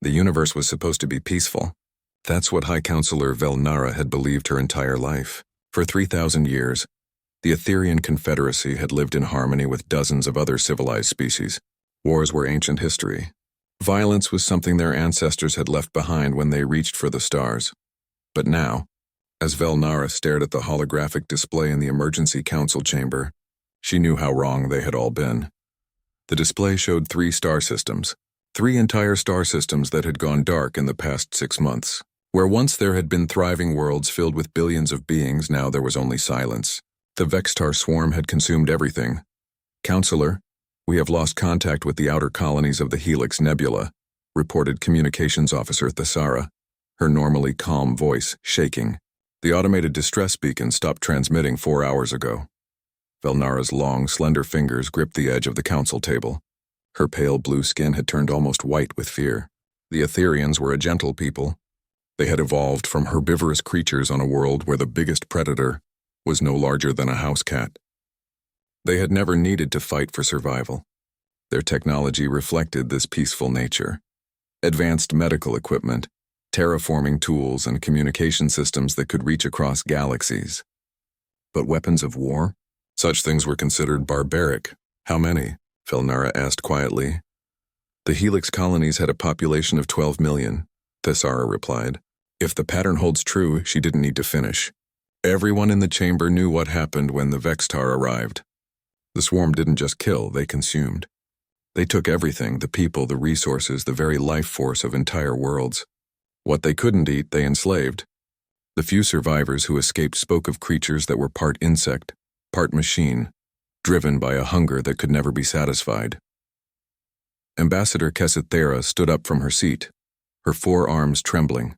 The universe was supposed to be peaceful. That's what High Counselor Velnara had believed her entire life. For 3,000 years, the Etherian Confederacy had lived in harmony with dozens of other civilized species. Wars were ancient history. Violence was something their ancestors had left behind when they reached for the stars. But now, as Velnara stared at the holographic display in the emergency council chamber, she knew how wrong they had all been. The display showed 3 star systems, 3 entire star systems that had gone dark in the past 6 months. Where once there had been thriving worlds filled with billions of beings, now there was only silence. The Vextar swarm had consumed everything. "Counselor, we have lost contact with the outer colonies of the Helix Nebula," reported Communications Officer Thesara, her normally calm voice shaking. "The automated distress beacon stopped transmitting 4 hours ago." Velnara's long, slender fingers gripped the edge of the council table. Her pale blue skin had turned almost white with fear. The Etherians were a gentle people. They had evolved from herbivorous creatures on a world where the biggest predator was no larger than a house cat. They had never needed to fight for survival. Their technology reflected this peaceful nature. Advanced medical equipment, terraforming tools, and communication systems that could reach across galaxies. But weapons of war? Such things were considered barbaric. How many? Velnara asked quietly. The Helix colonies had a population of 12 million, Thesara replied. If the pattern holds true, she didn't need to finish. Everyone in the chamber knew what happened when the Vextar arrived. The swarm didn't just kill, they consumed. They took everything, the people, the resources, the very life force of entire worlds. What they couldn't eat, they enslaved. The few survivors who escaped spoke of creatures that were part insect, part machine, driven by a hunger that could never be satisfied. Ambassador Kesithera stood up from her seat, her 4 arms trembling.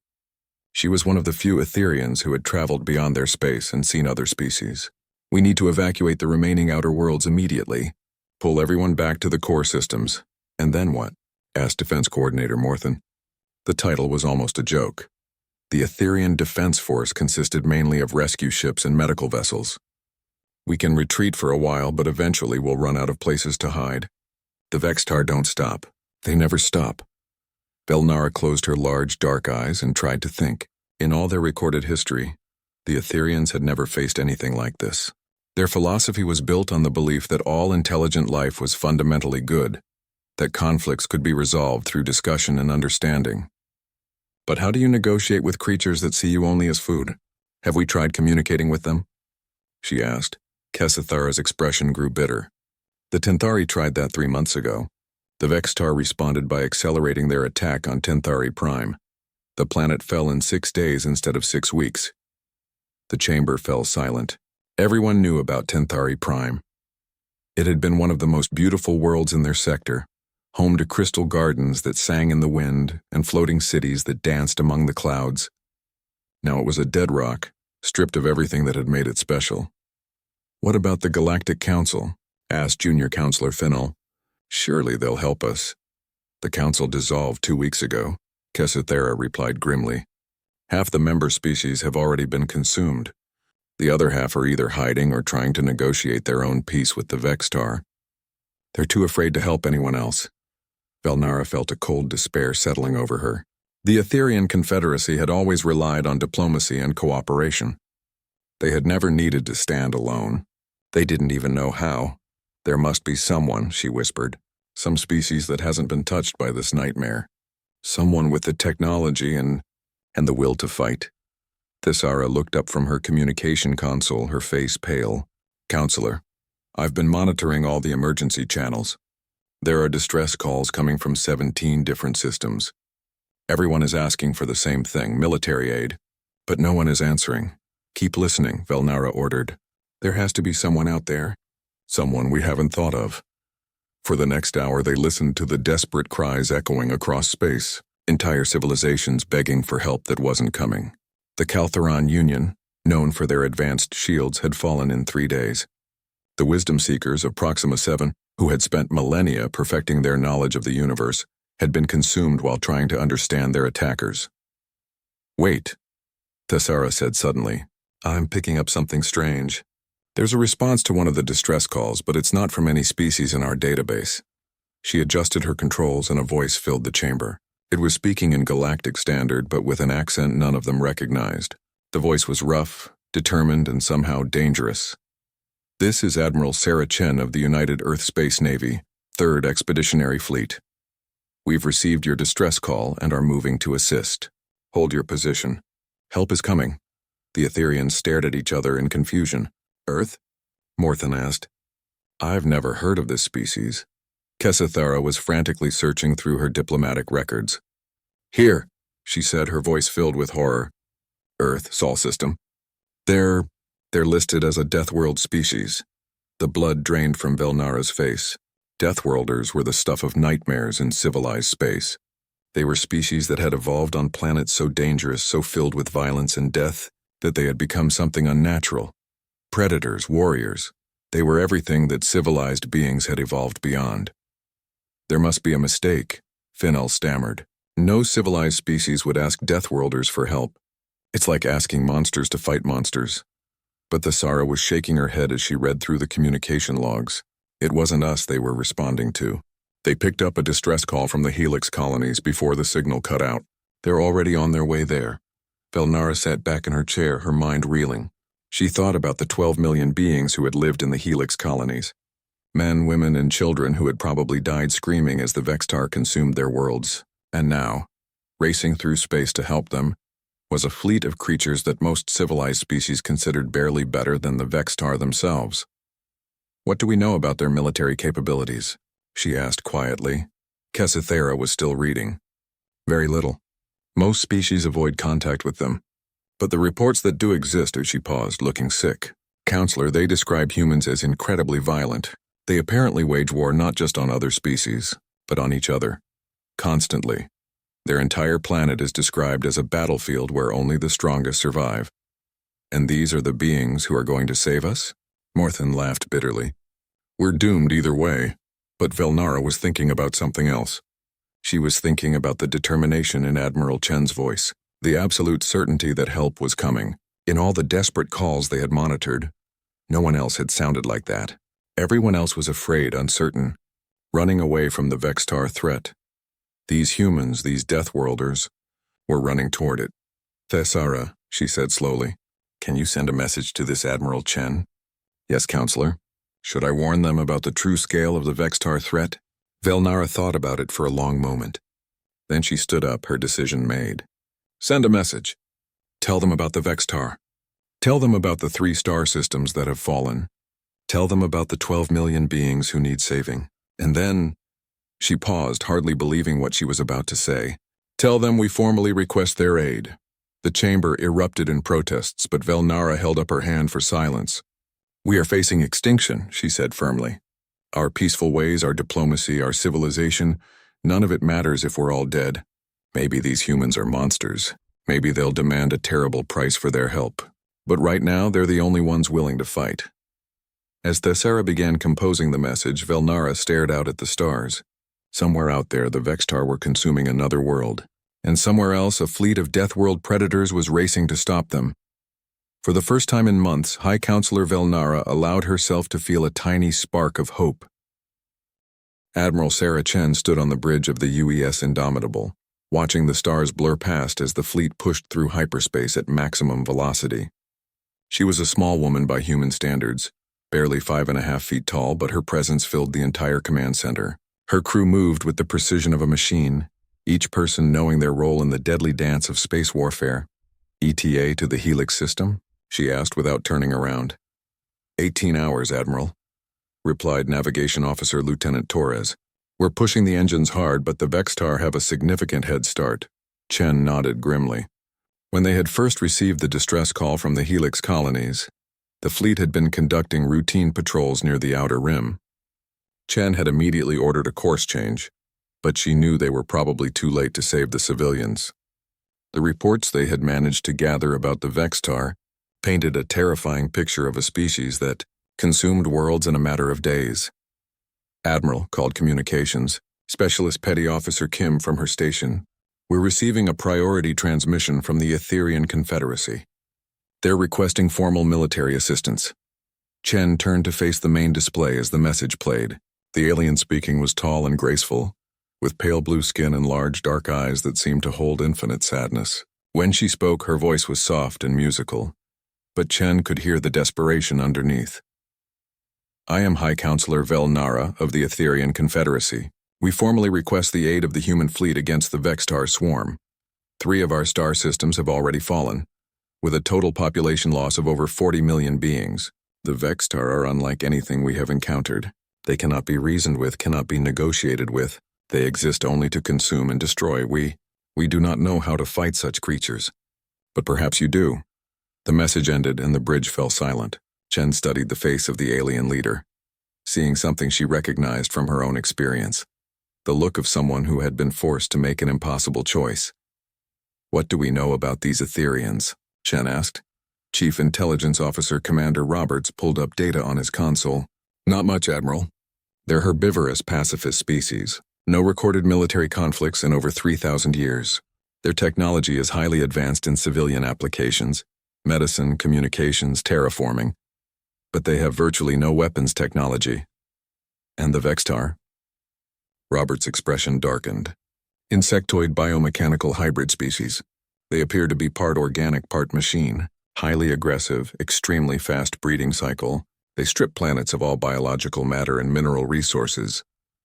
She was one of the few Etherians who had traveled beyond their space and seen other species. "We need to evacuate the remaining outer worlds immediately. Pull everyone back to the core systems. And then what?" asked Defense Coordinator Morthen. The title was almost a joke. The Etherian Defense Force consisted mainly of rescue ships and medical vessels. "We can retreat for a while, but eventually we'll run out of places to hide. The Vextar don't stop. They never stop." Velnara closed her large, dark eyes and tried to think. In all their recorded history, the Etherians had never faced anything like this. Their philosophy was built on the belief that all intelligent life was fundamentally good, that conflicts could be resolved through discussion and understanding. But how do you negotiate with creatures that see you only as food? Have we tried communicating with them? She asked. Kesithara's expression grew bitter. The Tenthari tried that 3 months ago. The Vextar responded by accelerating their attack on Tenthari Prime. The planet fell in 6 days instead of 6 weeks. The chamber fell silent. Everyone knew about Tenthari Prime. It had been one of the most beautiful worlds in their sector, home to crystal gardens that sang in the wind and floating cities that danced among the clouds. Now it was a dead rock, stripped of everything that had made it special. "What about the Galactic Council?" asked Junior Counselor Finnell. "Surely they'll help us." "The council dissolved 2 weeks ago," Kesithera replied grimly. "Half the member species have already been consumed. The other half are either hiding or trying to negotiate their own peace with the Vextar. They're too afraid to help anyone else." Velnara felt a cold despair settling over her. The Etherian Confederacy had always relied on diplomacy and cooperation. They had never needed to stand alone. They didn't even know how. "There must be someone," she whispered. "Some species that hasn't been touched by this nightmare. Someone with the technology and the will to fight." Thesara looked up from her communication console, her face pale. "Counselor, I've been monitoring all the emergency channels. There are distress calls coming from 17 different systems. Everyone is asking for the same thing, military aid. But no one is answering. Keep listening," Velnara ordered. "There has to be someone out there. Someone we haven't thought of." For the next hour they listened to the desperate cries echoing across space, entire civilizations begging for help that wasn't coming. The Kaltheron Union, known for their advanced shields, had fallen in 3 days. The wisdom seekers of Proxima 7, who had spent millennia perfecting their knowledge of the universe, had been consumed while trying to understand their attackers. "Wait," Thesara said suddenly. "I'm picking up something strange. There's a response to one of the distress calls, but it's not from any species in our database." She adjusted her controls and a voice filled the chamber. It was speaking in Galactic Standard, but with an accent none of them recognized. The voice was rough, determined, and somehow dangerous. "This is Admiral Sarah Chen of the United Earth Space Navy, 3rd Expeditionary Fleet. We've received your distress call and are moving to assist. Hold your position. Help is coming." The Etherians stared at each other in confusion. "Earth?" Morthan asked. "I've never heard of this species." Kessathara was frantically searching through her diplomatic records. "Here," she said, her voice filled with horror. "Earth, Sol System. They're listed as a Deathworld species." The blood drained from Velnara's face. Deathworlders were the stuff of nightmares in civilized space. They were species that had evolved on planets so dangerous, so filled with violence and death, that they had become something unnatural. Predators, warriors. They were everything that civilized beings had evolved beyond. "There must be a mistake," Finel stammered. "No civilized species would ask Deathworlders for help. It's like asking monsters to fight monsters." But Thesara was shaking her head as she read through the communication logs. It wasn't us they were responding to. They picked up a distress call from the Helix colonies before the signal cut out. They're already on their way there. Velnara sat back in her chair, her mind reeling. She thought about the 12 million beings who had lived in the Helix colonies. Men, women, and children who had probably died screaming as the Vextar consumed their worlds. And now, racing through space to help them, was a fleet of creatures that most civilized species considered barely better than the Vextar themselves. "What do we know about their military capabilities?" she asked quietly. Kessathara was still reading. "Very little. Most species avoid contact with them. But the reports that do exist," she paused, looking sick. "Counselor, they describe humans as incredibly violent. They apparently wage war not just on other species, but on each other. Constantly. Their entire planet is described as a battlefield where only the strongest survive. And these are the beings who are going to save us?" Morthan laughed bitterly. "We're doomed either way." But Velnara was thinking about something else. She was thinking about the determination in Admiral Chen's voice, the absolute certainty that help was coming. In all the desperate calls they had monitored, no one else had sounded like that. Everyone else was afraid, uncertain, running away from the Vextar threat. These humans, these Deathworlders, were running toward it. "Thesara," she said slowly, "can you send a message to this Admiral Chen?" "Yes, Counselor." "Should I warn them about the true scale of the Vextar threat?" Velnara thought about it for a long moment. Then she stood up, her decision made. "Send a message. Tell them about the Vextar. Tell them about the 3 star systems that have fallen. Tell them about the 12 million beings who need saving. And then..." She paused, hardly believing what she was about to say. "Tell them we formally request their aid." The chamber erupted in protests, but Velnara held up her hand for silence. "We are facing extinction," she said firmly. "Our peaceful ways, our diplomacy, our civilization, none of it matters if we're all dead. Maybe these humans are monsters. Maybe they'll demand a terrible price for their help. But right now, they're the only ones willing to fight." As Thesara began composing the message, Velnara stared out at the stars. Somewhere out there, the Vextar were consuming another world. And somewhere else, a fleet of Deathworld predators was racing to stop them. For the first time in months, High Counselor Velnara allowed herself to feel a tiny spark of hope. Admiral Sarah Chen stood on the bridge of the UES Indomitable, watching the stars blur past as the fleet pushed through hyperspace at maximum velocity. She was a small woman by human standards, barely 5.5 feet tall, but her presence filled the entire command center. Her crew moved with the precision of a machine, each person knowing their role in the deadly dance of space warfare. "ETA to the Helix system?" she asked without turning around. 18 hours, Admiral," replied Navigation Officer Lieutenant Torres. "We're pushing the engines hard, but the Vextar have a significant head start." Chen nodded grimly. When they had first received the distress call from the Helix colonies, the fleet had been conducting routine patrols near the outer rim. Chen had immediately ordered a course change, but she knew they were probably too late to save the civilians. The reports they had managed to gather about the Vextar painted a terrifying picture of a species that consumed worlds in a matter of days. "Admiral," called Communications, Specialist Petty Officer Kim from her station, "we're receiving a priority transmission from the Etherian Confederacy. They're requesting formal military assistance." Chen turned to face the main display as the message played. The alien speaking was tall and graceful, with pale blue skin and large dark eyes that seemed to hold infinite sadness. When she spoke, her voice was soft and musical, but Chen could hear the desperation underneath. I am High Counselor Vel Nara of the Etherian Confederacy. We formally request the aid of the human fleet against the Vextar swarm. 3 of our star systems have already fallen, with a total population loss of over 40 million beings. The Vextar are unlike anything we have encountered. They cannot be reasoned with, cannot be negotiated with. They exist only to consume and destroy. We do not know how to fight such creatures. But perhaps you do. The message ended and the bridge fell silent. Chen studied the face of the alien leader, seeing something she recognized from her own experience. The look of someone who had been forced to make an impossible choice. What do we know about these Etherians? Chen asked. Chief Intelligence Officer Commander Roberts pulled up data on his console. Not much, Admiral. They're herbivorous pacifist species. No recorded military conflicts in over 3,000 years. Their technology is highly advanced in civilian applications, medicine, communications, terraforming. But they have virtually no weapons technology. And the Vextar? Robert's expression darkened. Insectoid biomechanical hybrid species. They appear to be part organic, part machine. Highly aggressive, extremely fast breeding cycle. They strip planets of all biological matter and mineral resources,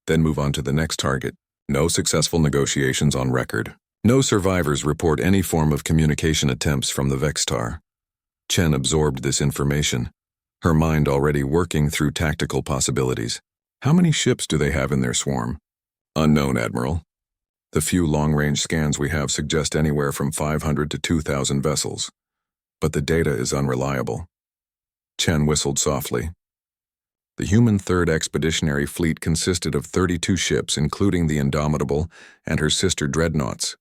then move on to the next target. No successful negotiations on record. No survivors report any form of communication attempts from the Vextar. Chen absorbed this information, her mind already working through tactical possibilities. How many ships do they have in their swarm? Unknown, Admiral. The few long-range scans we have suggest anywhere from 500 to 2,000 vessels, but the data is unreliable. Chen whistled softly. The human Third Expeditionary Fleet consisted of 32 ships, including the Indomitable and her sister dreadnoughts.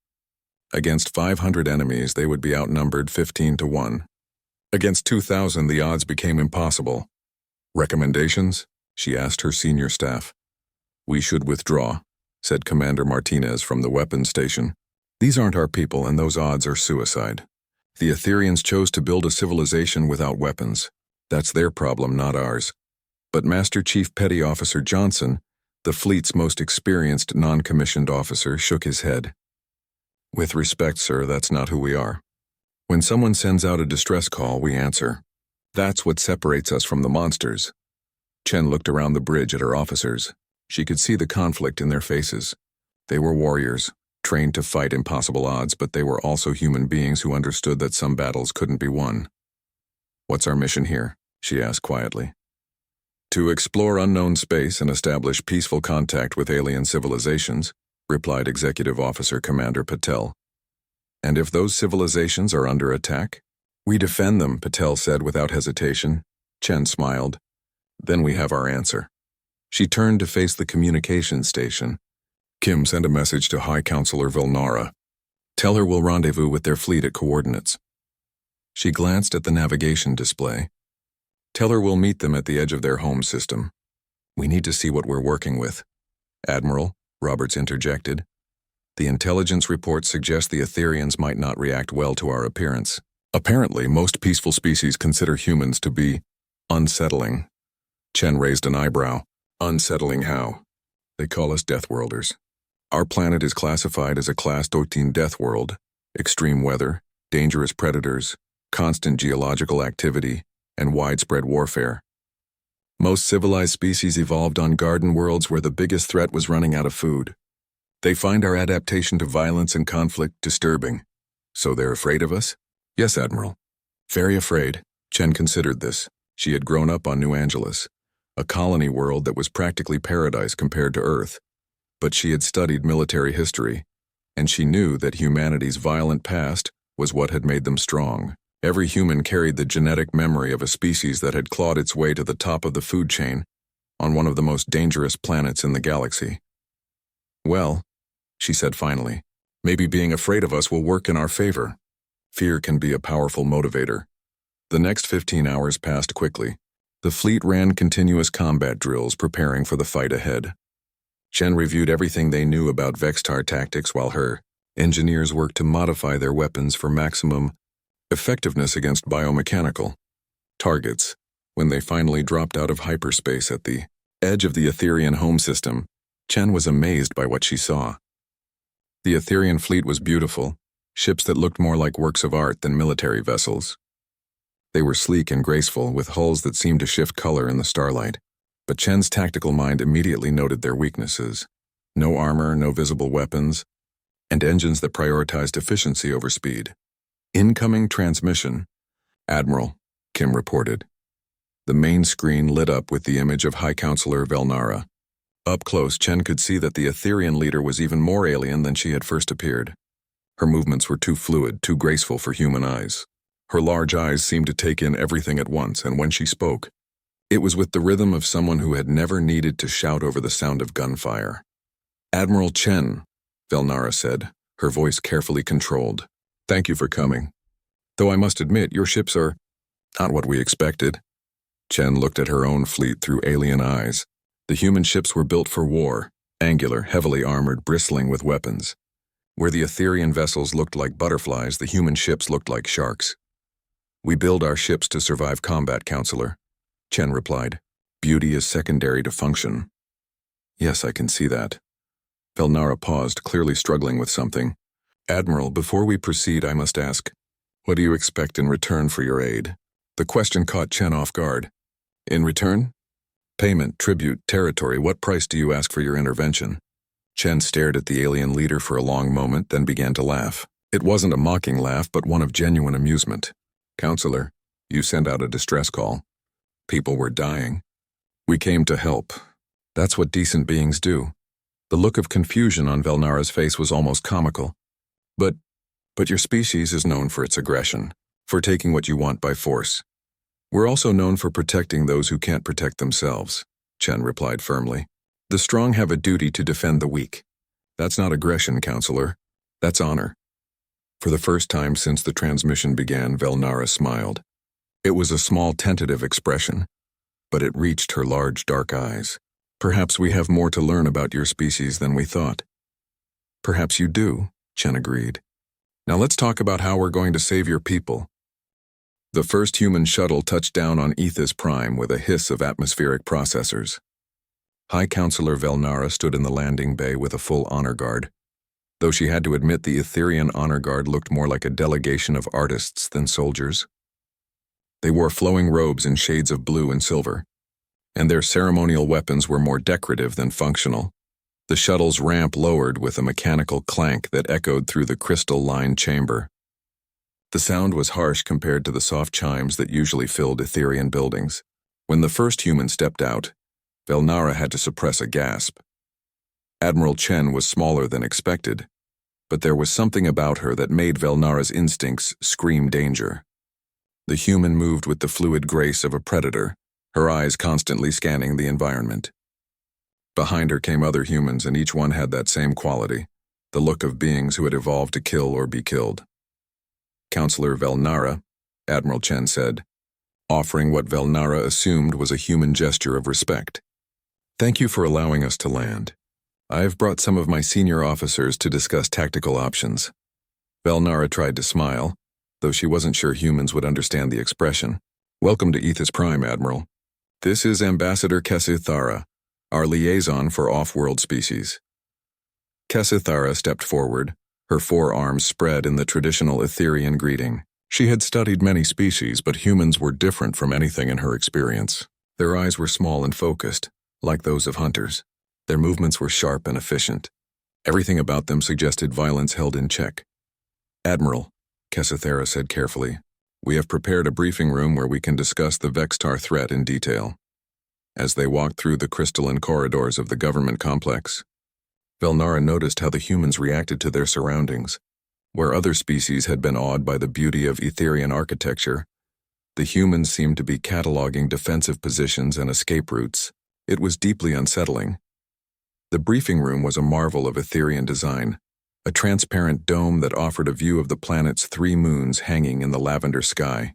Against 500 enemies, they would be outnumbered 15 to 1. Against 2,000, the odds became impossible. Recommendations? She asked her senior staff. We should withdraw, said Commander Martinez from the weapons station. These aren't our people, and those odds are suicide. The Etherians chose to build a civilization without weapons. That's their problem, not ours. But Master Chief Petty Officer Johnson, the fleet's most experienced non-commissioned officer, shook his head. With respect, sir, that's not who we are. When someone sends out a distress call, we answer. That's what separates us from the monsters. Chen looked around the bridge at her officers. She could see the conflict in their faces. They were warriors, trained to fight impossible odds, but they were also human beings who understood that some battles couldn't be won. What's our mission here? She asked quietly. To explore unknown space and establish peaceful contact with alien civilizations, replied Executive Officer Commander Patel. And if those civilizations are under attack? We defend them, Patel said without hesitation. Chen smiled. Then we have our answer. She turned to face the communications station. Kim, send a message to High Counselor Vilnara. Tell her we'll rendezvous with their fleet at coordinates. She glanced at the navigation display. Tell her we'll meet them at the edge of their home system. We need to see what we're working with. Admiral, Roberts interjected. The intelligence reports suggest the Etherians might not react well to our appearance. Apparently, most peaceful species consider humans to be unsettling. Chen raised an eyebrow. Unsettling how? They call us Deathworlders. Our planet is classified as a Class 13 death world. Extreme weather, dangerous predators, constant geological activity, and widespread warfare. Most civilized species evolved on garden worlds where the biggest threat was running out of food. They find our adaptation to violence and conflict disturbing. So they're afraid of us? Yes, Admiral. Very afraid. Chen considered this. She had grown up on New Angeles, a colony world that was practically paradise compared to Earth. But she had studied military history, and she knew that humanity's violent past was what had made them strong. Every human carried the genetic memory of a species that had clawed its way to the top of the food chain on one of the most dangerous planets in the galaxy. Well, she said finally, maybe being afraid of us will work in our favor. Fear can be a powerful motivator. The next 15 hours passed quickly. The fleet ran continuous combat drills preparing for the fight ahead. Chen reviewed everything they knew about Vextar tactics while her engineers worked to modify their weapons for maximum effectiveness against biomechanical targets. When they finally dropped out of hyperspace at the edge of the Etherian home system, Chen was amazed by what she saw. The Etherian fleet was beautiful, ships that looked more like works of art than military vessels. They were sleek and graceful, with hulls that seemed to shift color in the starlight. But Chen's tactical mind immediately noted their weaknesses. No armor, no visible weapons, and engines that prioritized efficiency over speed. Incoming transmission, Admiral, Kim reported. The main screen lit up with the image of High Counselor Velnara. Up close, Chen could see that the Etherian leader was even more alien than she had first appeared. Her movements were too fluid, too graceful for human eyes. Her large eyes seemed to take in everything at once, and when she spoke, it was with the rhythm of someone who had never needed to shout over the sound of gunfire. Admiral Chen, Velnara said, her voice carefully controlled. Thank you for coming. Though I must admit, your ships are not what we expected. Chen looked at her own fleet through alien eyes. The human ships were built for war, angular, heavily armored, bristling with weapons. Where the Etherian vessels looked like butterflies, the human ships looked like sharks. We build our ships to survive combat, Counselor, Chen replied. Beauty is secondary to function. Yes, I can see that. Velnara paused, clearly struggling with something. Admiral, before we proceed, I must ask, what do you expect in return for your aid? The question caught Chen off guard. In return? Payment, tribute, territory, what price do you ask for your intervention? Chen stared at the alien leader for a long moment, then began to laugh. It wasn't a mocking laugh, but one of genuine amusement. Counselor, you sent out a distress call. People were dying. We came to help. That's what decent beings do. The look of confusion on Velnara's face was almost comical. But your species is known for its aggression, for taking what you want by force. We're also known for protecting those who can't protect themselves, Chen replied firmly. The strong have a duty to defend the weak. That's not aggression, Counselor. That's honor. For the first time since the transmission began, Velnara smiled. It was a small, tentative expression, but it reached her large, dark eyes. Perhaps we have more to learn about your species than we thought. Perhaps you do, Chen agreed. Now let's talk about how we're going to save your people. The first human shuttle touched down on Ethis Prime with a hiss of atmospheric processors. High Counselor Velnara stood in the landing bay with a full honor guard, though she had to admit the Etherian honor guard looked more like a delegation of artists than soldiers. They wore flowing robes in shades of blue and silver, and their ceremonial weapons were more decorative than functional. The shuttle's ramp lowered with a mechanical clank that echoed through the crystal-lined chamber. The sound was harsh compared to the soft chimes that usually filled Etherian buildings. When the first human stepped out, Velnara had to suppress a gasp. Admiral Chen was smaller than expected, but there was something about her that made Velnara's instincts scream danger. The human moved with the fluid grace of a predator, her eyes constantly scanning the environment. Behind her came other humans, and each one had that same quality, the look of beings who had evolved to kill or be killed. Counselor Velnara, Admiral Chen said, offering what Velnara assumed was a human gesture of respect. Thank you for allowing us to land. I've brought some of my senior officers to discuss tactical options. Velnara tried to smile, though she wasn't sure humans would understand the expression. Welcome to Ethis Prime, Admiral. This is Ambassador Kesithara, our liaison for off-world species. Kesithara stepped forward, her forearms spread in the traditional Etherian greeting. She had studied many species, but humans were different from anything in her experience. Their eyes were small and focused, like those of hunters. Their movements were sharp and efficient. Everything about them suggested violence held in check. Admiral, Kesithara said carefully, we have prepared a briefing room where we can discuss the Vextar threat in detail. As they walked through the crystalline corridors of the government complex, Velnara noticed how the humans reacted to their surroundings. Where other species had been awed by the beauty of Etherian architecture, the humans seemed to be cataloging defensive positions and escape routes. It was deeply unsettling. The briefing room was a marvel of Etherian design, a transparent dome that offered a view of the planet's 3 moons hanging in the lavender sky.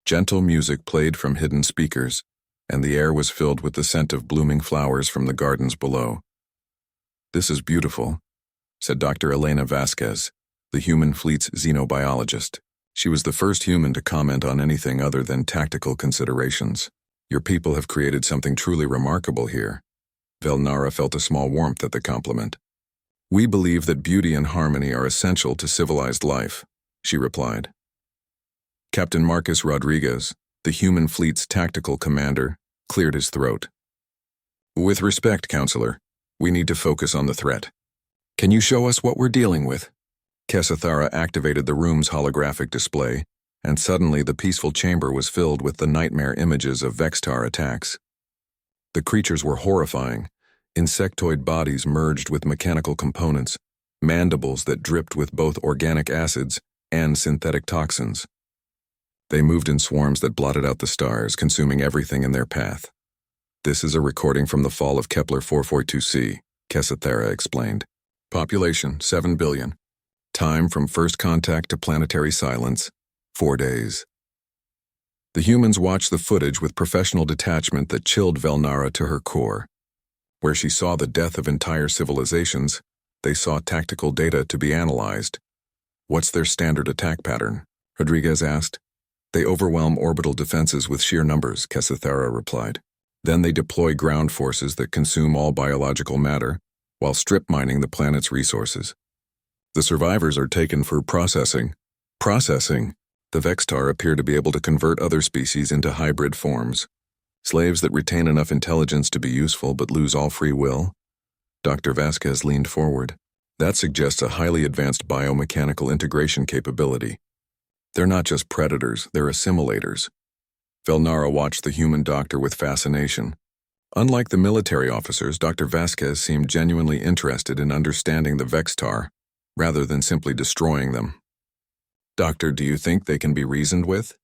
Gentle music played from hidden speakers, and the air was filled with the scent of blooming flowers from the gardens below. This is beautiful, said Dr. Elena Vasquez, the human fleet's xenobiologist. She was the first human to comment on anything other than tactical considerations. Your people have created something truly remarkable here. Velnara felt a small warmth at the compliment. "We believe that beauty and harmony are essential to civilized life," she replied. Captain Marcus Rodriguez, the human fleet's tactical commander, cleared his throat. "With respect, Counselor, we need to focus on the threat. Can you show us what we're dealing with?" Kesithara activated the room's holographic display, and suddenly the peaceful chamber was filled with the nightmare images of Vextar attacks. The creatures were horrifying. Insectoid bodies merged with mechanical components, mandibles that dripped with both organic acids and synthetic toxins. They moved in swarms that blotted out the stars, consuming everything in their path. "This is a recording from the fall of Kepler 442c, Kesithara explained. "Population, 7 billion. Time from first contact to planetary silence, 4 days." The humans watched the footage with professional detachment that chilled Velnara to her core. Where she saw the death of entire civilizations, they saw tactical data to be analyzed. "What's their standard attack pattern?" Rodriguez asked. "They overwhelm orbital defenses with sheer numbers," Kesithara replied. "Then they deploy ground forces that consume all biological matter, while strip mining the planet's resources. The survivors are taken for processing. Processing? The Vextar appear to be able to convert other species into hybrid forms. Slaves that retain enough intelligence to be useful but lose all free will?" Dr. Vasquez leaned forward. "That suggests a highly advanced biomechanical integration capability. They're not just predators, they're assimilators." Velnara watched the human doctor with fascination. Unlike the military officers, Dr. Vasquez seemed genuinely interested in understanding the Vextar, rather than simply destroying them. "Doctor, do you think they can be reasoned with?"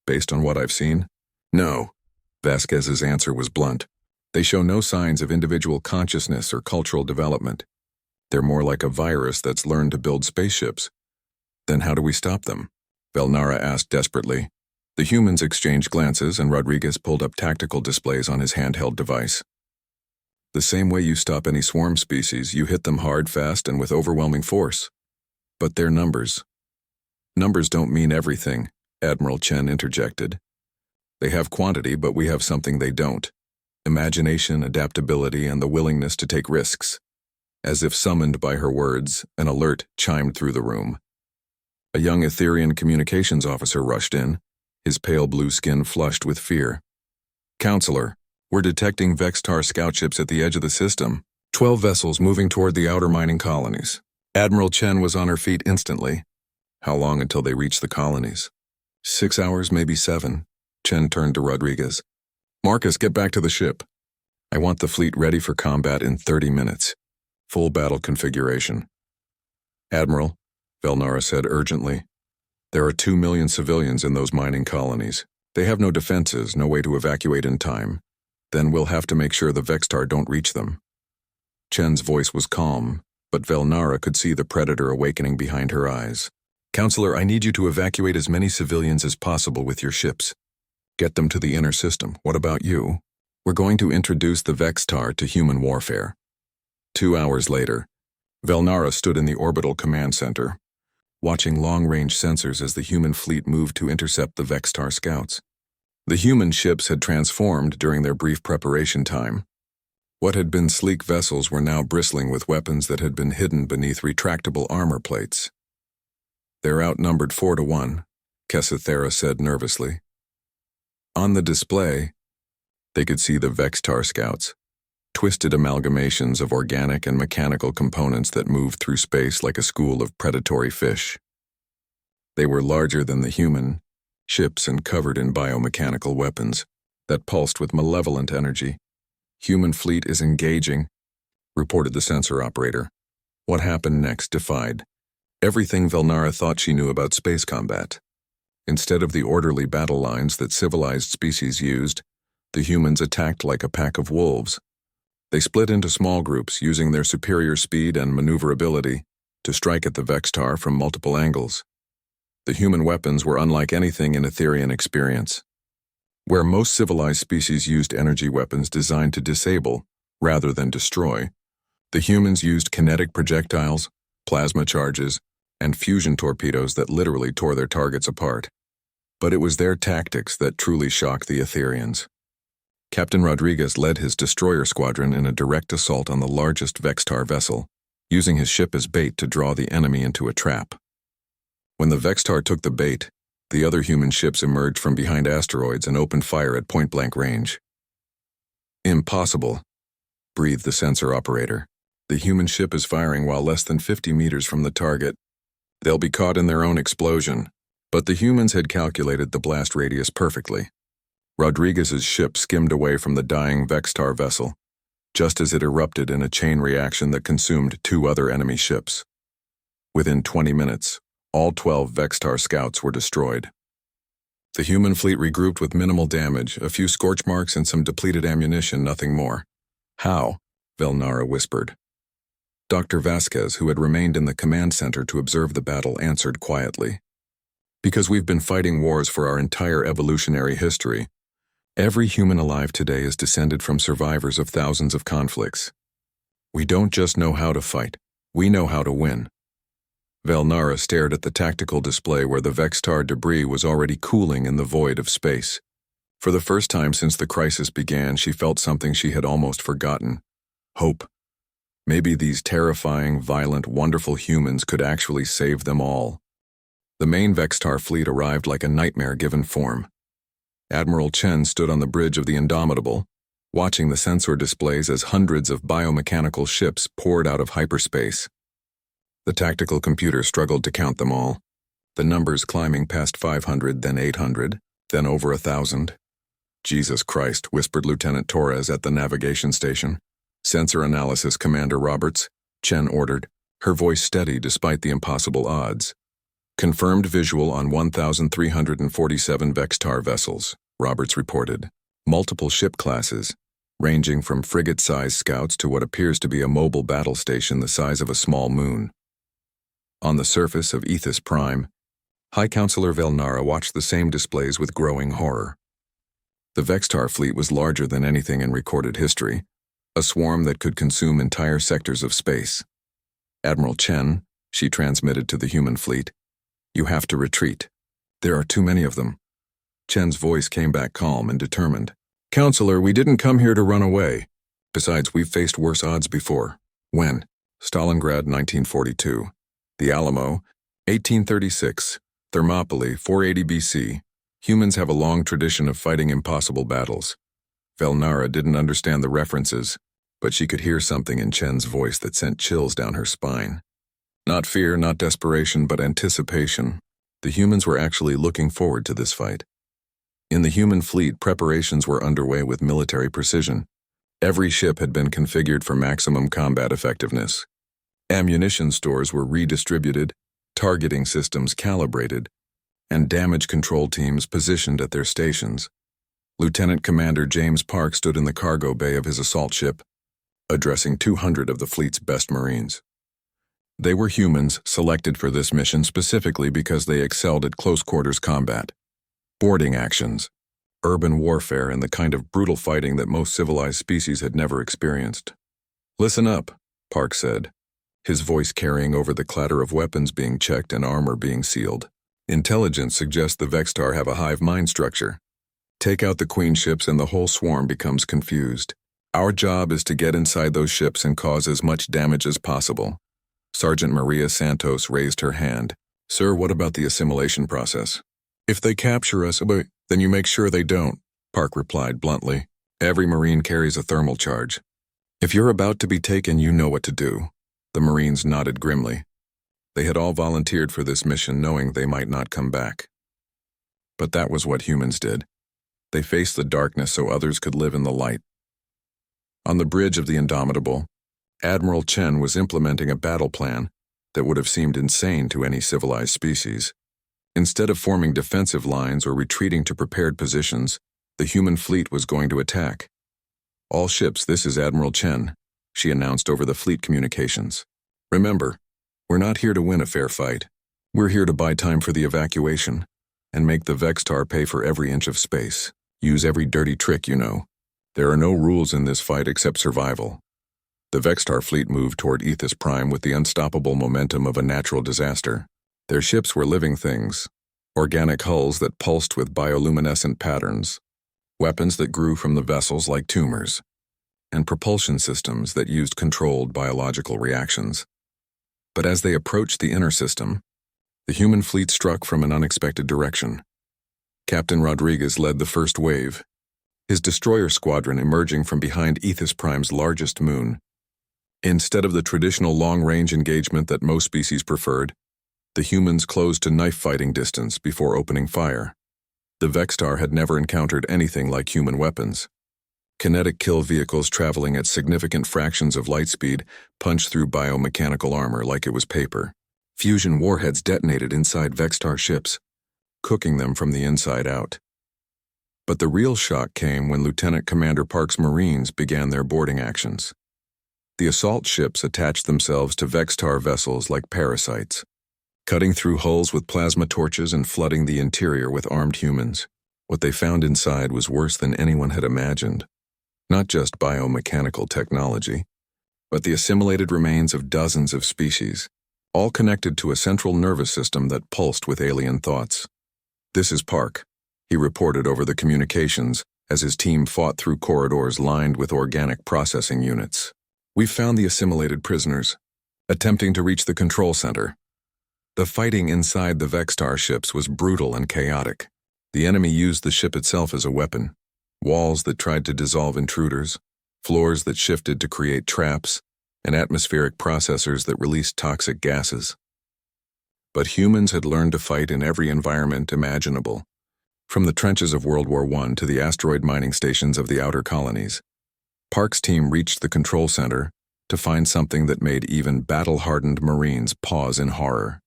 "Based on what I've seen? No." Vasquez's answer was blunt. "They show no signs of individual consciousness or cultural development. They're more like a virus that's learned to build spaceships." "Then how do we stop them?" Velnara asked desperately. The humans exchanged glances, and Rodriguez pulled up tactical displays on his handheld device. "The same way you stop any swarm species, you hit them hard, fast, and with overwhelming force. But they're numbers." "Numbers don't mean everything," Admiral Chen interjected. "They have quantity, but we have something they don't. Imagination, adaptability, and the willingness to take risks." As if summoned by her words, an alert chimed through the room. A young Etherean communications officer rushed in, his pale blue skin flushed with fear. "Counselor, we're detecting Vextar scout ships at the edge of the system. 12 vessels moving toward the outer mining colonies." Admiral Chen was on her feet instantly. "How long until they reach the colonies?" 6 hours, maybe 7. Chen turned to Rodriguez. "Marcus, get back to the ship. I want the fleet ready for combat in 30 minutes. Full battle configuration." "Admiral," Velnara said urgently, "there are 2 million civilians in those mining colonies. They have no defenses, no way to evacuate in time. Then we'll have to make sure the Vextar don't reach them." Chen's voice was calm, but Velnara could see the predator awakening behind her eyes. "Counselor, I need you to evacuate as many civilians as possible with your ships. Get them to the inner system. What about you? We're going to introduce the Vextar to human warfare." 2 hours later, Velnara stood in the orbital command center, watching long-range sensors as the human fleet moved to intercept the Vextar scouts. The human ships had transformed during their brief preparation time. What had been sleek vessels were now bristling with weapons that had been hidden beneath retractable armor plates. "They're outnumbered 4 to 1, Kesithara said nervously. On the display, they could see the Vextar scouts, twisted amalgamations of organic and mechanical components that moved through space like a school of predatory fish. They were larger than the human ships and covered in biomechanical weapons that pulsed with malevolent energy. "Human fleet is engaging," reported the sensor operator. What happened next defied everything Velnara thought she knew about space combat. Instead of the orderly battle lines that civilized species used, the humans attacked like a pack of wolves. They split into small groups, using their superior speed and maneuverability to strike at the Vextar from multiple angles. The human weapons were unlike anything in Etherean experience. Where most civilized species used energy weapons designed to disable, rather than destroy, the humans used kinetic projectiles, plasma charges, and fusion torpedoes that literally tore their targets apart. But it was their tactics that truly shocked the Ethereans. Captain Rodriguez led his destroyer squadron in a direct assault on the largest Vextar vessel, using his ship as bait to draw the enemy into a trap. When the Vextar took the bait, the other human ships emerged from behind asteroids and opened fire at point-blank range. "Impossible," breathed the sensor operator. "The human ship is firing while less than 50 meters from the target. They'll be caught in their own explosion." But the humans had calculated the blast radius perfectly. Rodriguez's ship skimmed away from the dying Vextar vessel, just as it erupted in a chain reaction that consumed 2 other enemy ships. Within 20 minutes, all 12 Vextar scouts were destroyed. The human fleet regrouped with minimal damage, a few scorch marks and some depleted ammunition, nothing more. "How?" Velnara whispered. Dr. Vasquez, who had remained in the command center to observe the battle, answered quietly. "Because we've been fighting wars for our entire evolutionary history. Every human alive today is descended from survivors of thousands of conflicts. We don't just know how to fight, we know how to win." Velnara stared at the tactical display where the Vextar debris was already cooling in the void of space. For the first time since the crisis began, she felt something she had almost forgotten: hope. Maybe these terrifying, violent, wonderful humans could actually save them all. The main Vextar fleet arrived like a nightmare given form. Admiral Chen stood on the bridge of the Indomitable, watching the sensor displays as hundreds of biomechanical ships poured out of hyperspace. The tactical computer struggled to count them all, the numbers climbing past 500, then 800, then over 1,000. "Jesus Christ," whispered Lieutenant Torres at the navigation station. "Sensor analysis, Commander Roberts," Chen ordered, her voice steady despite the impossible odds. "Confirmed visual on 1,347 Vextar vessels," Roberts reported. "Multiple ship classes, ranging from frigate-sized scouts to what appears to be a mobile battle station the size of a small moon." On the surface of Ethos Prime, High Counselor Velnara watched the same displays with growing horror. The Vextar fleet was larger than anything in recorded history, a swarm that could consume entire sectors of space. "Admiral Chen," she transmitted to the human fleet, "you have to retreat. There are too many of them." Chen's voice came back calm and determined. "Counselor, we didn't come here to run away. Besides, we've faced worse odds before." "When?" "Stalingrad, 1942. The Alamo, 1836. Thermopylae, 480 BC. Humans have a long tradition of fighting impossible battles." Velnara didn't understand the references, but she could hear something in Chen's voice that sent chills down her spine. Not fear, not desperation, but anticipation. The humans were actually looking forward to this fight. In the human fleet, preparations were underway with military precision. Every ship had been configured for maximum combat effectiveness. Ammunition stores were redistributed, targeting systems calibrated, and damage control teams positioned at their stations. Lieutenant Commander James Park stood in the cargo bay of his assault ship, addressing 200 of the fleet's best Marines. They were humans selected for this mission specifically because they excelled at close-quarters combat, boarding actions, urban warfare, and the kind of brutal fighting that most civilized species had never experienced. "Listen up," Park said, his voice carrying over the clatter of weapons being checked and armor being sealed. "Intelligence suggests the Vextar have a hive mind structure. Take out the queen ships and the whole swarm becomes confused. Our job is to get inside those ships and cause as much damage as possible." Sergeant Maria Santos raised her hand. "Sir, what about the assimilation process?" "If they capture us, then you make sure they don't," Park replied bluntly. "Every Marine carries a thermal charge. If you're about to be taken, you know what to do." The Marines nodded grimly. They had all volunteered for this mission knowing they might not come back. But that was what humans did. They faced the darkness so others could live in the light. On the bridge of the Indomitable, Admiral Chen was implementing a battle plan that would have seemed insane to any civilized species. Instead of forming defensive lines or retreating to prepared positions, the human fleet was going to attack. "All ships, this is Admiral Chen," she announced over the fleet communications. "Remember, we're not here to win a fair fight. We're here to buy time for the evacuation and make the Vextar pay for every inch of space. Use every dirty trick you know. There are no rules in this fight except survival." The Vextar fleet moved toward Ethos Prime with the unstoppable momentum of a natural disaster. Their ships were living things, organic hulls that pulsed with bioluminescent patterns. weapons that grew from the vessels like tumors, and propulsion systems that used controlled biological reactions. But as they approached the inner system, the human fleet struck from an unexpected direction. Captain Rodriguez led the first wave, his destroyer squadron emerging from behind Ethos Prime's largest moon. Instead of the traditional long-range engagement that most species preferred, the humans closed to knife-fighting distance before opening fire. The Vextar had never encountered anything like human weapons. Kinetic kill vehicles traveling at significant fractions of light speed punched through biomechanical armor like it was paper. Fusion warheads detonated inside Vextar ships, cooking them from the inside out. But the real shock came when Lieutenant Commander Park's Marines began their boarding actions. The assault ships attached themselves to Vextar vessels like parasites, cutting through hulls with plasma torches and flooding the interior with armed humans. What they found inside was worse than anyone had imagined. Not just biomechanical technology, but the assimilated remains of dozens of species, all connected to a central nervous system that pulsed with alien thoughts. "This is Park," he reported over the communications as his team fought through corridors lined with organic processing units. "We've found the assimilated prisoners, attempting to reach the control center." The fighting inside the Vextar ships was brutal and chaotic. The enemy used the ship itself as a weapon. Walls that tried to dissolve intruders, floors that shifted to create traps, and atmospheric processors that released toxic gases. But humans had learned to fight in every environment imaginable, from the trenches of World War I to the asteroid mining stations of the outer colonies. Park's team reached the control center to find something that made even battle-hardened Marines pause in horror.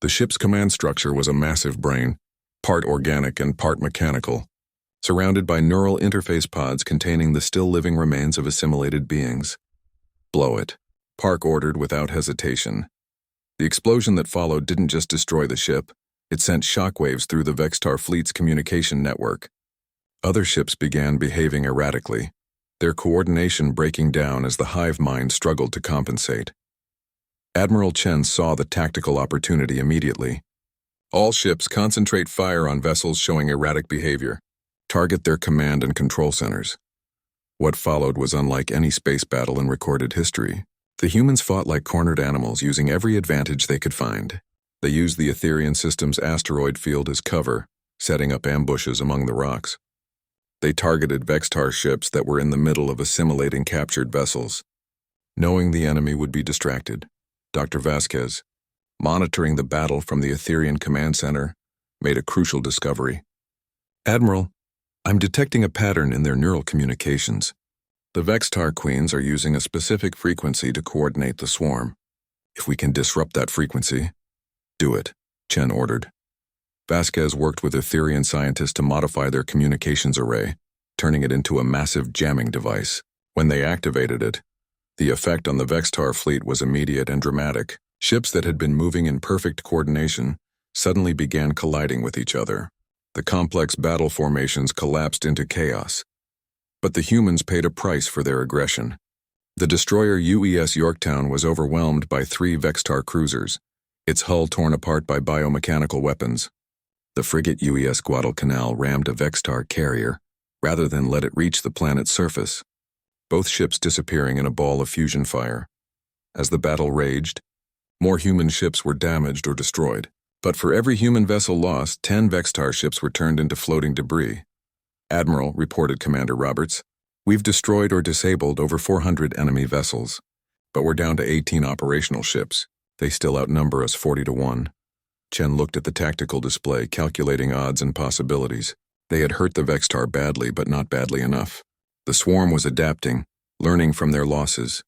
The ship's command structure was a massive brain, part organic and part mechanical, surrounded by neural interface pods containing the still-living remains of assimilated beings. "Blow it," Park ordered without hesitation. The explosion that followed didn't just destroy the ship, it sent shockwaves through the Vextar fleet's communication network. Other ships began behaving erratically, their coordination breaking down as the hive mind struggled to compensate. Admiral Chen saw the tactical opportunity immediately. "All ships concentrate fire on vessels showing erratic behavior. Target their command and control centers." What followed was unlike any space battle in recorded history. The humans fought like cornered animals, using every advantage they could find. They used the Etherian system's asteroid field as cover, setting up ambushes among the rocks. They targeted Vextar ships that were in the middle of assimilating captured vessels. Knowing the enemy would be distracted, Dr. Vasquez, monitoring the battle from the Etherian command center, made a crucial discovery. "Admiral, I'm detecting a pattern in their neural communications. The Vextar Queens are using a specific frequency to coordinate the swarm. If we can disrupt that frequency..." "Do it," Chen ordered. Vasquez worked with Etherian scientists to modify their communications array, turning it into a massive jamming device. When they activated it, the effect on the Vextar fleet was immediate and dramatic. Ships that had been moving in perfect coordination suddenly began colliding with each other. The complex battle formations collapsed into chaos. But the humans paid a price for their aggression. The destroyer UES Yorktown was overwhelmed by 3 Vextar cruisers, its hull torn apart by biomechanical weapons. The frigate UES Guadalcanal rammed a Vextar carrier, rather than let it reach the planet's surface, both ships disappearing in a ball of fusion fire. As the battle raged, more human ships were damaged or destroyed. But for every human vessel lost, 10 Vextar ships were turned into floating debris. "Admiral," reported Commander Roberts, "we've destroyed or disabled over 400 enemy vessels, but we're down to 18 operational ships. They still outnumber us 40-1. Chen looked at the tactical display, calculating odds and possibilities. They had hurt the Vextar badly, but not badly enough. The swarm was adapting, learning from their losses.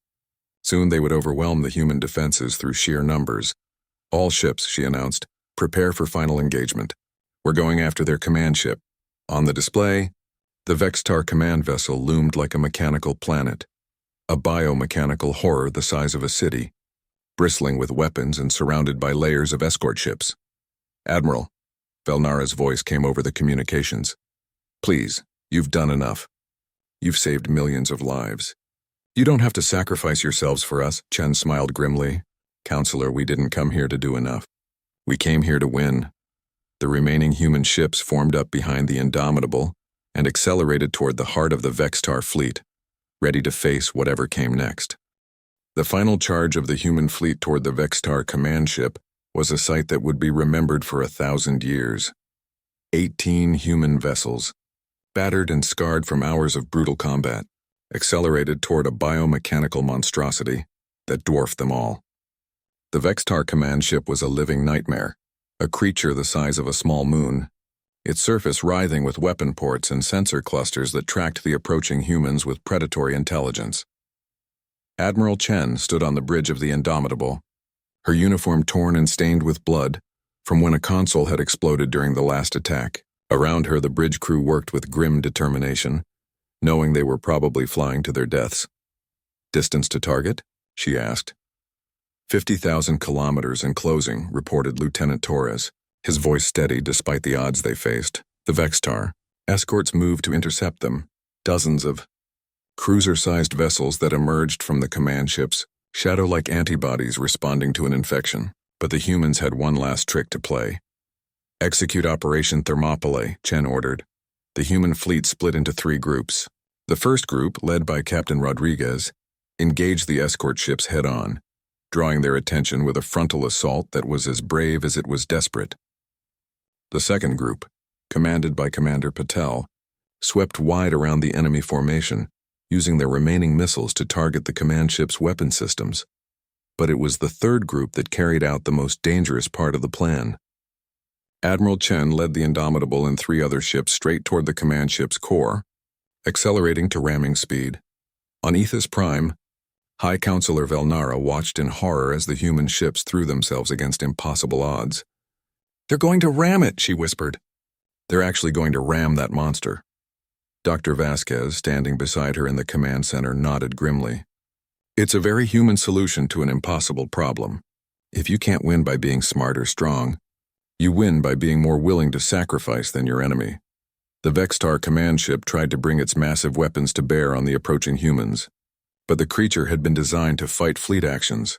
Soon they would overwhelm the human defenses through sheer numbers. "All ships," she announced, "prepare for final engagement. We're going after their command ship." On the display, the Vextar command vessel loomed like a mechanical planet, a biomechanical horror the size of a city, bristling with weapons and surrounded by layers of escort ships. "Admiral," Velnara's voice came over the communications. "Please, you've done enough. You've saved millions of lives. You don't have to sacrifice yourselves for us." Chen smiled grimly. "Counselor, we didn't come here to do enough. We came here to win." The remaining human ships formed up behind the Indomitable, and accelerated toward the heart of the Vextar fleet, ready to face whatever came next. The final charge of the human fleet toward the Vextar command ship was a sight that would be remembered for 1,000 years. 18 human vessels, battered and scarred from hours of brutal combat, accelerated toward a biomechanical monstrosity that dwarfed them all. The Vextar command ship was a living nightmare, a creature the size of a small moon, its surface writhing with weapon ports and sensor clusters that tracked the approaching humans with predatory intelligence. Admiral Chen stood on the bridge of the Indomitable, her uniform torn and stained with blood from when a console had exploded during the last attack. Around her, the bridge crew worked with grim determination, knowing they were probably flying to their deaths. "Distance to target?" she asked. 50,000 kilometers and closing, reported Lieutenant Torres, his voice steady despite the odds they faced. The Vextar. Escorts moved to intercept them. Dozens of cruiser-sized vessels that emerged from the command ships, shadow-like antibodies responding to an infection. But the humans had one last trick to play. "Execute Operation Thermopylae," Chen ordered. The human fleet split into 3 groups. The first group, led by Captain Rodriguez, engaged the escort ships head-on, drawing their attention with a frontal assault that was as brave as it was desperate. The second group, commanded by Commander Patel, swept wide around the enemy formation, using their remaining missiles to target the command ship's weapon systems. But it was the third group that carried out the most dangerous part of the plan. Admiral Chen led the Indomitable and 3 other ships straight toward the command ship's core, accelerating to ramming speed. On Ethos Prime, High Counselor Velnara watched in horror as the human ships threw themselves against impossible odds. "They're going to ram it," she whispered. "They're actually going to ram that monster." Dr. Vasquez, standing beside her in the command center, nodded grimly. "It's a very human solution to an impossible problem. If you can't win by being smart or strong, you win by being more willing to sacrifice than your enemy." The Vextar command ship tried to bring its massive weapons to bear on the approaching humans, but the creature had been designed to fight fleet actions,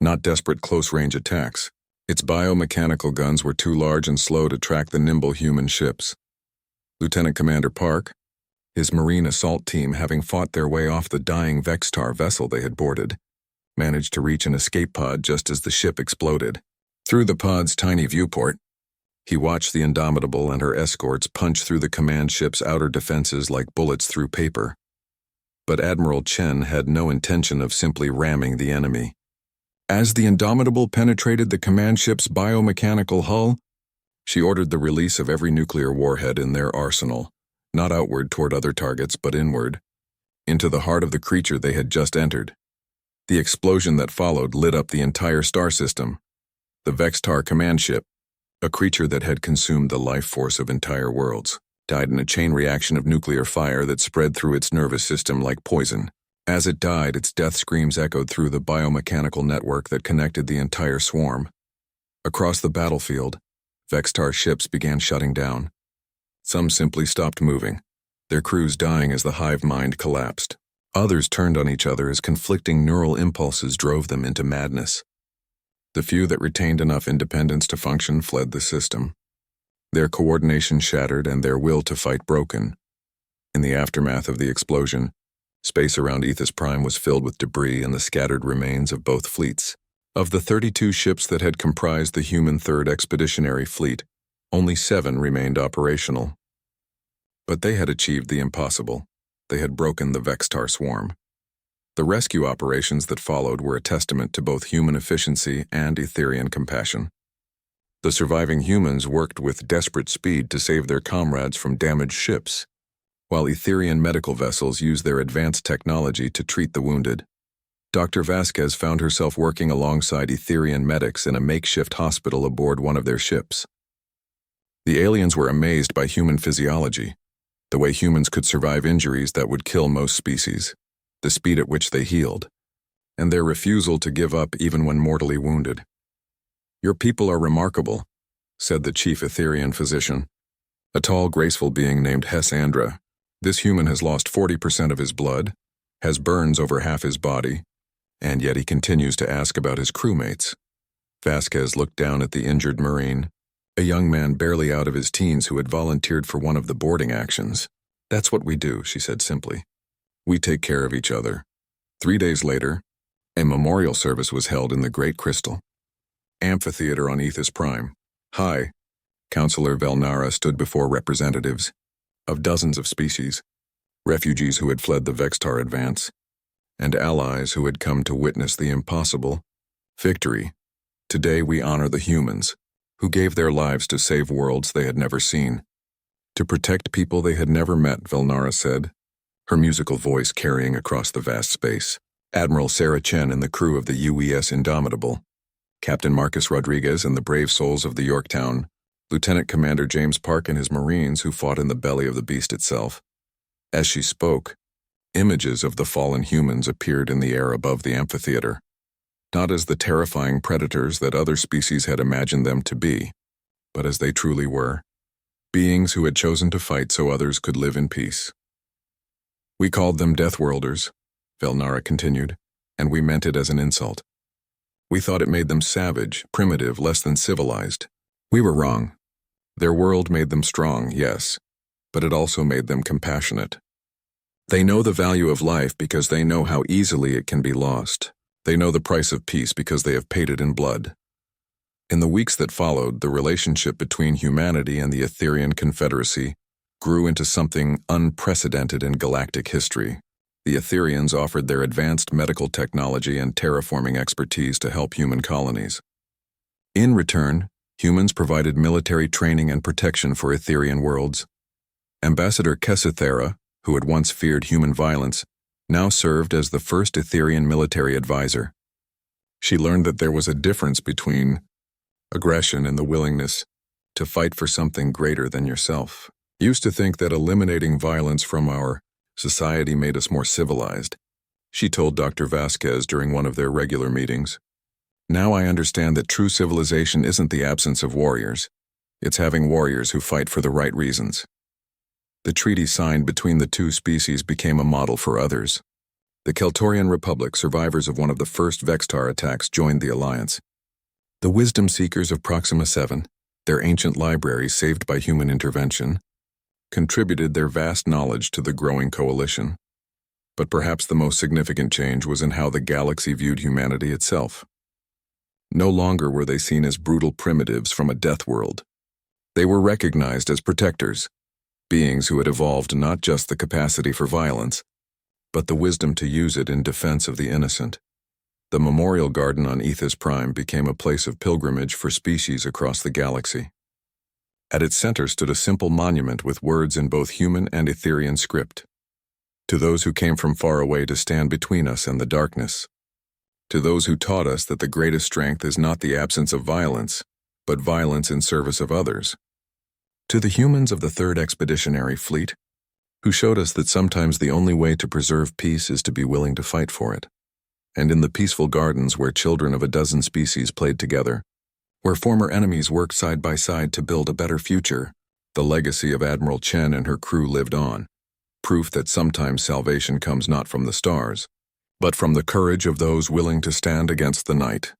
not desperate close-range attacks. Its biomechanical guns were too large and slow to track the nimble human ships. Lieutenant Commander Park, his Marine assault team having fought their way off the dying Vextar vessel they had boarded, managed to reach an escape pod just as the ship exploded. Through the pod's tiny viewport, he watched the Indomitable and her escorts punch through the command ship's outer defenses like bullets through paper. But Admiral Chen had no intention of simply ramming the enemy. As the Indomitable penetrated the command ship's biomechanical hull, she ordered the release of every nuclear warhead in their arsenal, not outward toward other targets, but inward, into the heart of the creature they had just entered. The explosion that followed lit up the entire star system. The Vextar command ship, a creature that had consumed the life force of entire worlds, died in a chain reaction of nuclear fire that spread through its nervous system like poison. As it died, its death screams echoed through the biomechanical network that connected the entire swarm. Across the battlefield, Vextar ships began shutting down. Some simply stopped moving, their crews dying as the hive mind collapsed. Others turned on each other as conflicting neural impulses drove them into madness. The few that retained enough independence to function fled the system, their coordination shattered and their will to fight broken. In the aftermath of the explosion, space around Ethos Prime was filled with debris and the scattered remains of both fleets. Of the 32 ships that had comprised the human Third Expeditionary Fleet, only 7 remained operational. But they had achieved the impossible. They had broken the Vextar swarm. The rescue operations that followed were a testament to both human efficiency and Etherian compassion. The surviving humans worked with desperate speed to save their comrades from damaged ships, while Etherian medical vessels used their advanced technology to treat the wounded. Dr. Vasquez found herself working alongside Etherian medics in a makeshift hospital aboard one of their ships. The aliens were amazed by human physiology, the way humans could survive injuries that would kill most species, the speed at which they healed, and their refusal to give up even when mortally wounded. "Your people are remarkable," said the chief Etherian physician, a tall, graceful being named Hessandra. "This human has lost 40% of his blood, has burns over half his body, and yet he continues to ask about his crewmates." Vasquez looked down at the injured Marine, a young man barely out of his teens who had volunteered for one of the boarding actions. That's what we do, she said simply. We take care of each other. 3 days later, a memorial service was held in the Great Crystal Amphitheater on Ethos Prime. High Counselor Velnara stood before representatives of dozens of species, refugees who had fled the Vextar advance, and allies who had come to witness the impossible victory. Today we honor the humans who gave their lives to save worlds they had never seen, to protect people they had never met, Velnara said, her musical voice carrying across the vast space. Admiral Sarah Chen and the crew of the UES Indomitable, Captain Marcus Rodriguez and the brave souls of the Yorktown, Lieutenant Commander James Park and his Marines who fought in the belly of the beast itself. As she spoke, images of the fallen humans appeared in the air above the amphitheater, not as the terrifying predators that other species had imagined them to be, but as they truly were, beings who had chosen to fight so others could live in peace. We called them Deathworlders, Velnara continued, and we meant it as an insult. We thought it made them savage, primitive, less than civilized. We were wrong. Their world made them strong, yes, but it also made them compassionate. They know the value of life because they know how easily it can be lost. They know the price of peace because they have paid it in blood. In the weeks that followed, the relationship between humanity and the Etherian Confederacy grew into something unprecedented in galactic history. The Etherians offered their advanced medical technology and terraforming expertise to help human colonies. In return, humans provided military training and protection for Etherian worlds. Ambassador Kesithera, who had once feared human violence, now served as the first Etherian military advisor. She learned that there was a difference between aggression and the willingness to fight for something greater than yourself. Used to think that eliminating violence from our society made us more civilized, she told Dr. Vasquez during one of their regular meetings. Now I understand that true civilization isn't the absence of warriors. It's having warriors who fight for the right reasons. The treaty signed between the two species became a model for others. The Keltorian Republic, survivors of one of the first Vextar attacks, joined the alliance. The wisdom seekers of Proxima 7, their ancient library saved by human intervention, contributed their vast knowledge to the growing coalition. But perhaps the most significant change was in how the galaxy viewed humanity itself. No longer were they seen as brutal primitives from a death world. They were recognized as protectors, beings who had evolved not just the capacity for violence, but the wisdom to use it in defense of the innocent. The memorial garden on Ethos Prime became a place of pilgrimage for species across the galaxy. At its center stood a simple monument with words in both human and Etherian script. To those who came from far away to stand between us and the darkness. To those who taught us that the greatest strength is not the absence of violence, but violence in service of others. To the humans of the 3rd Expeditionary Fleet, who showed us that sometimes the only way to preserve peace is to be willing to fight for it. And in the peaceful gardens where children of a dozen species played together, where former enemies worked side by side to build a better future, the legacy of Admiral Chen and her crew lived on, proof that sometimes salvation comes not from the stars, but from the courage of those willing to stand against the night.